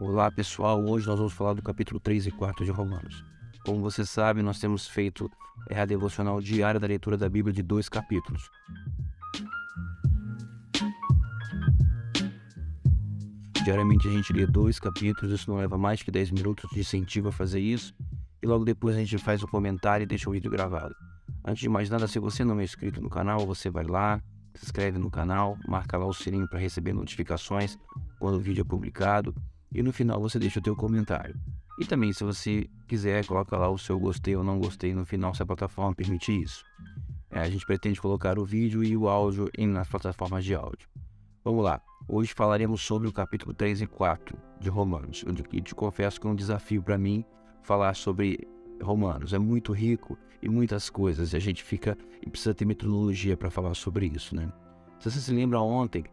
Olá pessoal, hoje nós vamos falar do capítulo 3 e 4 de Romanos. Como você sabe, nós temos feito a devocional diária da leitura da Bíblia de 2 capítulos. Diariamente a gente lê 2 capítulos, isso não leva mais que 10 minutos, de incentivo a fazer isso. E logo depois a gente faz o comentário e deixa o vídeo gravado. Antes de mais nada, se você não é inscrito no canal, você vai lá, se inscreve no canal, marca lá o sininho para receber notificações quando o vídeo é publicado. E no final você deixa o teu comentário. E também, se você quiser, coloca lá o seu gostei ou não gostei no final, se a plataforma permitir isso. A gente pretende colocar o vídeo e o áudio nas plataformas de áudio. Vamos lá. Hoje falaremos sobre o capítulo 3 e 4 de Romanos. Eu te confesso que é um desafio para mim falar sobre Romanos. É muito rico e muitas coisas. A gente fica e precisa ter metodologia para falar sobre isso, né? Se você se lembra, ontem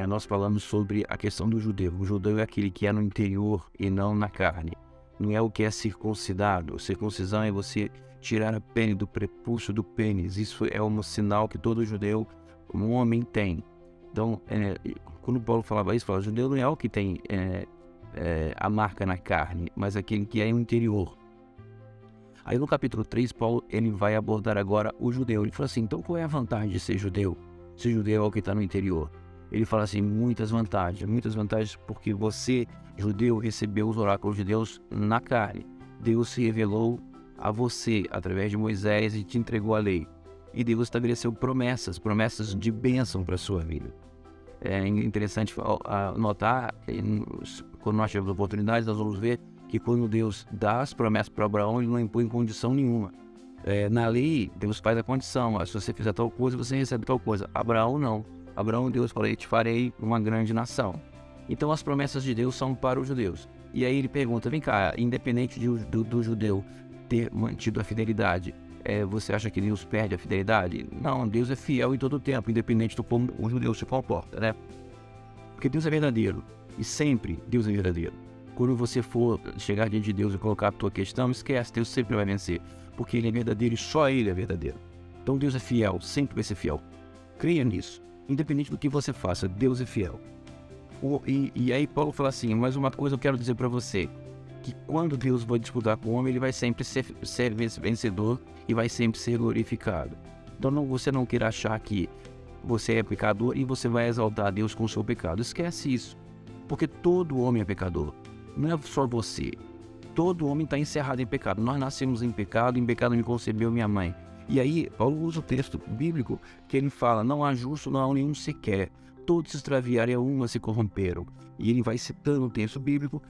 nós falamos sobre a questão do judeu. O judeu é aquele que é no interior e não na carne. Não é o que é circuncidado. Circuncisão é você tirar a pele do prepúcio do pênis. Isso é um sinal que todo judeu, um homem, tem. Então, quando Paulo falava isso, falava, judeu não é o que tem a marca na carne, mas aquele que é no interior. Aí no capítulo 3, Paulo ele vai abordar agora o judeu. Ele fala assim, então qual é a vantagem de ser judeu? Ser judeu é o que está no interior. Ele fala assim, muitas vantagens porque você, judeu, recebeu os oráculos de Deus na carne. Deus se revelou a você através de Moisés e te entregou a lei. E Deus estabeleceu promessas de bênção para a sua vida. É interessante notar, quando nós tivemos oportunidades, nós vamos ver que quando Deus dá as promessas para Abraão, ele não impõe condição nenhuma. Na lei, Deus faz a condição, se você fizer tal coisa, você recebe tal coisa. Abraão não. Abraão, Deus falou, eu te farei uma grande nação. Então as promessas de Deus são para os judeus. E aí ele pergunta, vem cá, independente do judeu ter mantido a fidelidade, você acha que Deus perde a fidelidade? Não, Deus é fiel em todo o tempo, independente do como o judeu se comporta, né? Porque Deus é verdadeiro, e sempre Deus é verdadeiro. Quando você for chegar diante de Deus e colocar a tua questão, esquece, Deus sempre vai vencer, porque Ele é verdadeiro e só Ele é verdadeiro. Então Deus é fiel, sempre vai ser fiel. Creia nisso, independente do que você faça, Deus é fiel. E aí Paulo fala assim, mas uma coisa eu quero dizer para você, que quando Deus vai disputar com o homem, Ele vai sempre ser vencedor e vai sempre ser glorificado. Então você não queira achar que você é pecador e você vai exaltar a Deus com o seu pecado. Esquece isso, porque todo homem é pecador, não é só você. Todo homem está encerrado em pecado. Nós nascemos em pecado me concebeu minha mãe. E aí Paulo usa o texto bíblico que ele fala, não há justo, não há nenhum sequer. Todos se extraviaram e a uma se corromperam. E ele vai citando o texto bíblico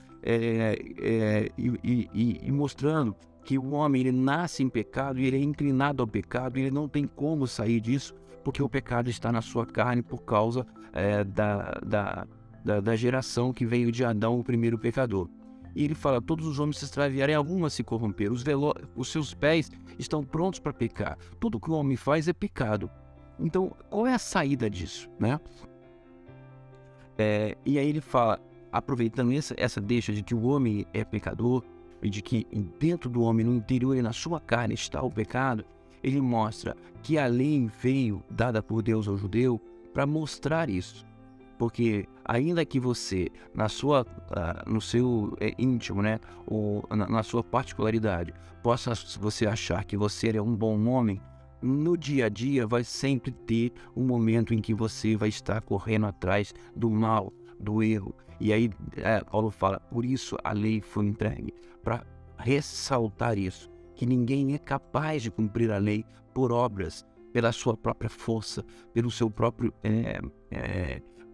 e mostrando que o homem ele nasce em pecado e ele é inclinado ao pecado e ele não tem como sair disso porque o pecado está na sua carne por causa da geração que veio de Adão, o primeiro pecador. E ele fala, todos os homens se extraviaram e algumas se corromperam. Os seus pés estão prontos para pecar. Tudo que o homem faz é pecado. Então, qual é a saída disso, né? E aí ele fala, aproveitando essa deixa de que o homem é pecador e de que dentro do homem, no interior e na sua carne está o pecado, ele mostra que a lei veio dada por Deus ao judeu para mostrar isso. Porque ainda que você, no seu íntimo, né, ou na sua particularidade, possa você achar que você é um bom homem, no dia a dia vai sempre ter um momento em que você vai estar correndo atrás do mal, do erro. E aí Paulo fala, por isso a lei foi entregue, para ressaltar isso, que ninguém é capaz de cumprir a lei por obras, pela sua própria força, pelo seu próprio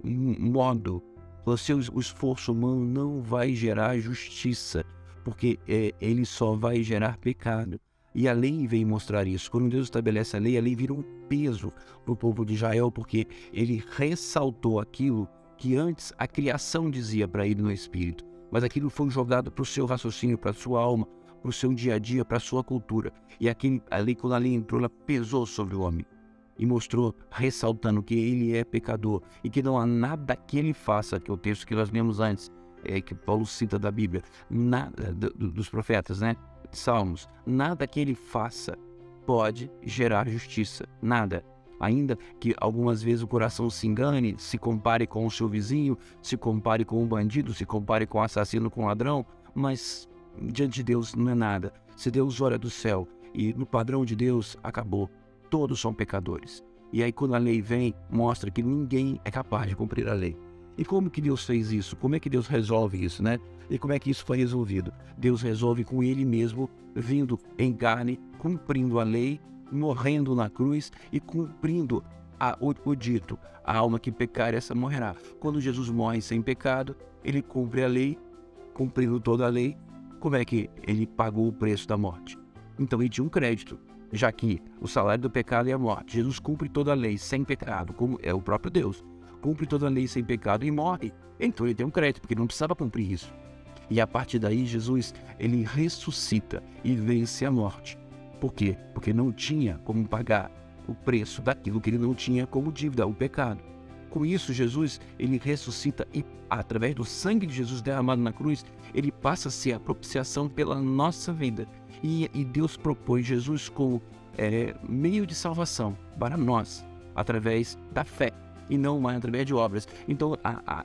modo. O esforço humano não vai gerar justiça, porque ele só vai gerar pecado. E a lei veio mostrar isso. Quando Deus estabelece a lei vira um peso para o povo de Israel, porque ele ressaltou aquilo que antes a criação dizia para ele no espírito, mas aquilo foi jogado para o seu raciocínio, para a sua alma, para o seu dia a dia, para a sua cultura. E quando a lei entrou, ela pesou sobre o homem e mostrou, ressaltando que ele é pecador e que não há nada que ele faça, que é o texto que nós lemos antes, que Paulo cita da Bíblia, nada dos profetas, né? Salmos, nada que ele faça pode gerar justiça, nada. ainda que algumas vezes o coração se engane, se compare com o seu vizinho, se compare com o bandido, se compare com o assassino, com o ladrão, mas diante de Deus não é nada. Se Deus olha do céu e no padrão de Deus, acabou. Todos são pecadores. E aí quando a lei vem, mostra que ninguém é capaz de cumprir a lei. E como que Deus fez isso? Como é que Deus resolve isso, né? E como é que isso foi resolvido? Deus resolve com Ele mesmo, vindo em carne, cumprindo a lei, morrendo na cruz e cumprindo o dito: a alma que pecar, essa morrerá. Quando Jesus morre sem pecado, Ele cumpre a lei, cumprindo toda a lei. Como é que Ele pagou o preço da morte? Então Ele tinha um crédito, já que o salário do pecado é a morte. Jesus cumpre toda a lei sem pecado, como é o próprio Deus. Cumpre toda a lei sem pecado e morre. Então Ele tem um crédito, porque não precisava cumprir isso. E a partir daí, Jesus, Ele ressuscita e vence a morte. Por quê? Porque não tinha como pagar o preço daquilo que Ele não tinha como dívida, o pecado. Com isso, Jesus, Ele ressuscita e, através do sangue de Jesus derramado na cruz, Ele passa a ser a propiciação pela nossa vida. E Deus propõe Jesus como meio de salvação para nós, através da fé, e não mais através de obras. Então,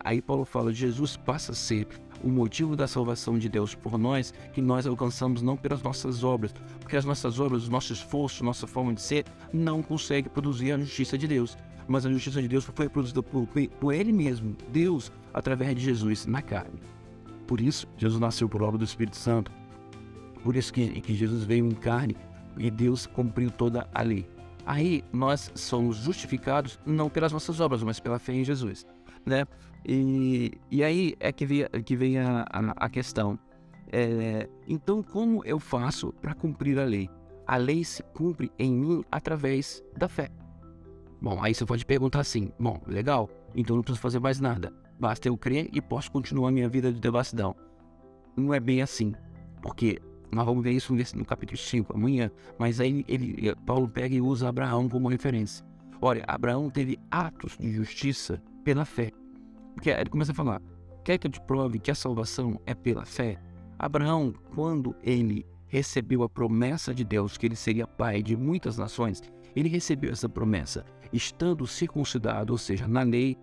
aí Paulo fala: Jesus passa a ser o motivo da salvação de Deus por nós, que nós alcançamos não pelas nossas obras, porque as nossas obras, o nosso esforço, nossa forma de ser, não consegue produzir a justiça de Deus. Mas a justiça de Deus foi produzida por Ele mesmo, Deus, através de Jesus, na carne. Por isso, Jesus nasceu por obra do Espírito Santo. Por isso que Jesus veio em carne e Deus cumpriu toda a lei. Aí nós somos justificados não pelas nossas obras, mas pela fé em Jesus, né? E aí é que vem a questão. Então, como eu faço para cumprir a lei? A lei se cumpre em mim através da fé. Bom, aí você pode perguntar assim: bom, legal, então não preciso fazer mais nada. Basta eu crer e posso continuar a minha vida de devassidão. Não é bem assim, porque nós vamos ver isso no capítulo 5 amanhã, mas aí Paulo pega e usa Abraão como referência. Olha, Abraão teve atos de justiça pela fé. Porque ele começa a falar: quer que eu te prove que a salvação é pela fé? Abraão, quando ele recebeu a promessa de Deus que ele seria pai de muitas nações, ele recebeu essa promessa estando circuncidado, ou seja, na lei,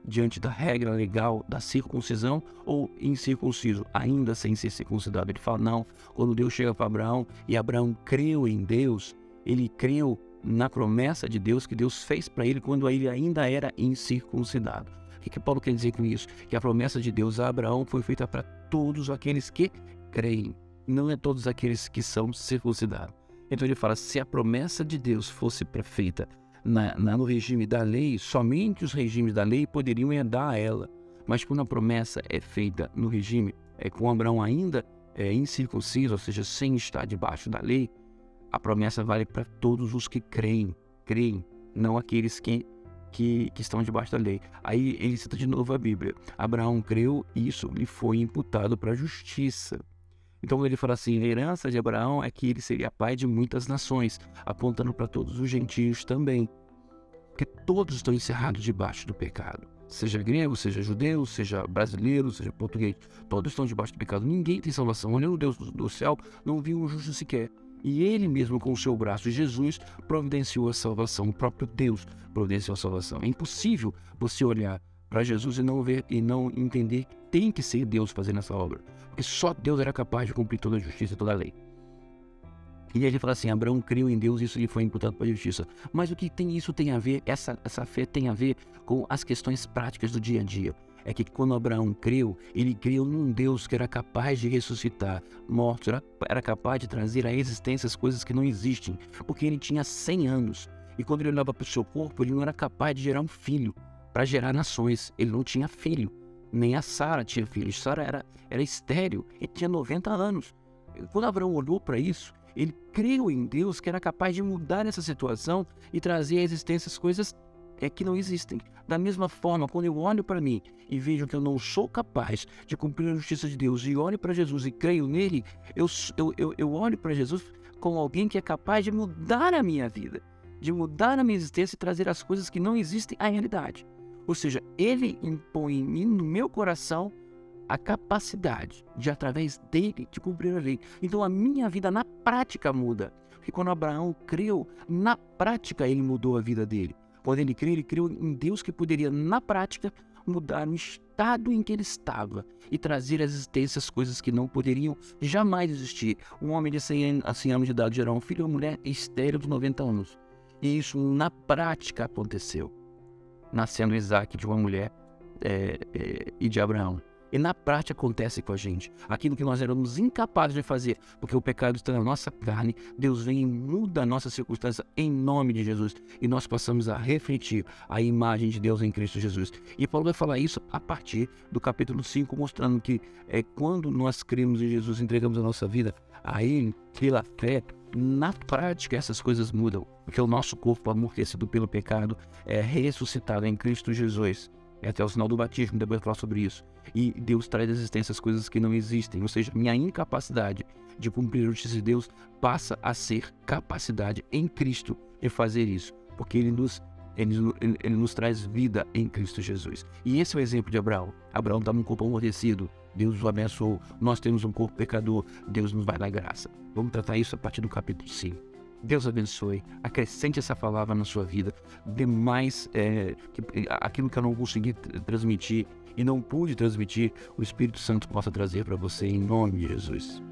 diante da regra legal da circuncisão, ou incircunciso, ainda sem ser circuncidado. Ele fala: não, quando Deus chega para Abraão, e Abraão creu em Deus, ele creu na promessa de Deus que Deus fez para ele quando ele ainda era incircuncidado. O que Paulo quer dizer com isso? Que a promessa de Deus a Abraão foi feita para todos aqueles que creem, não é todos aqueles que são circuncidados. Então ele fala: se a promessa de Deus fosse feita no regime da lei, somente os regimes da lei poderiam herdar a ela. Mas quando a promessa é feita no regime com Abraão ainda incircunciso, ou seja, sem estar debaixo da lei, a promessa vale para todos os que creem, não aqueles que estão debaixo da lei. Aí ele cita de novo a Bíblia: Abraão creu e isso lhe foi imputado para a justiça. Então ele fala assim: a herança de Abraão é que ele seria pai de muitas nações, apontando para todos os gentios também. Porque todos estão encerrados debaixo do pecado. Seja grego, seja judeu, seja brasileiro, seja português, todos estão debaixo do pecado. Ninguém tem salvação. Olhando o Deus do céu, não viu um justo sequer. E ele mesmo, com o seu braço, Jesus, providenciou a salvação. O próprio Deus providenciou a salvação. É impossível você olhar para Jesus e não ver e não entender que tem que ser Deus fazendo essa obra, porque só Deus era capaz de cumprir toda a justiça e toda a lei. E ele fala assim: Abraão creu em Deus e isso lhe foi imputado para a justiça. Mas o que isso tem a ver, essa fé tem a ver com as questões práticas do dia a dia. É que quando Abraão creu, ele creu num Deus que era capaz de ressuscitar mortos, era capaz de trazer à existência as coisas que não existem, porque ele tinha 100 anos. E quando ele olhava para o seu corpo, ele não era capaz de gerar um filho para gerar nações. Ele não tinha filho, nem a Sara tinha filhos. Sara era estéril, ele tinha 90 anos. Quando Abraão olhou para isso, ele creu em Deus que era capaz de mudar essa situação e trazer à existência as coisas que não existem. Da mesma forma, quando eu olho para mim e vejo que eu não sou capaz de cumprir a justiça de Deus, e olho para Jesus e creio nele, eu olho para Jesus como alguém que é capaz de mudar a minha vida, de mudar a minha existência e trazer as coisas que não existem à realidade. Ou seja, ele impõe em mim, no meu coração, a capacidade de, através dele, de cumprir a lei. Então a minha vida na prática muda. Porque quando Abraão creu, na prática ele mudou a vida dele. Quando ele creu em Deus que poderia, na prática, mudar o estado em que ele estava e trazer à existência as coisas que não poderiam jamais existir. Um homem de 100 anos de idade gerar um filho e uma mulher estéril de 90 anos. E isso na prática aconteceu, nascendo Isaac de uma mulher e de Abraão. E na prática acontece com a gente. Aquilo que nós éramos incapazes de fazer, porque o pecado está na nossa carne, Deus vem e muda a nossa circunstância em nome de Jesus. E nós passamos a refletir a imagem de Deus em Cristo Jesus. E Paulo vai falar isso a partir do capítulo 5, mostrando que quando nós cremos em Jesus, entregamos a nossa vida a Ele, pela fé, na prática essas coisas mudam. Porque o nosso corpo amortecido pelo pecado é ressuscitado em Cristo Jesus. É até o sinal do batismo, depois eu falar sobre isso. E Deus traz à existência as coisas que não existem. Ou seja, minha incapacidade de cumprir a justiça de Deus passa a ser capacidade em Cristo de fazer isso. Porque Ele nos traz vida em Cristo Jesus. E esse é o exemplo de Abraão. Abraão está num corpo amortecido. Deus o abençoou. Nós temos um corpo pecador. Deus nos vai dar graça. Vamos tratar isso a partir do capítulo 5. Deus abençoe, acrescente essa palavra na sua vida, dê mais aquilo que eu não consegui transmitir e não pude transmitir, o Espírito Santo possa trazer para você em nome de Jesus.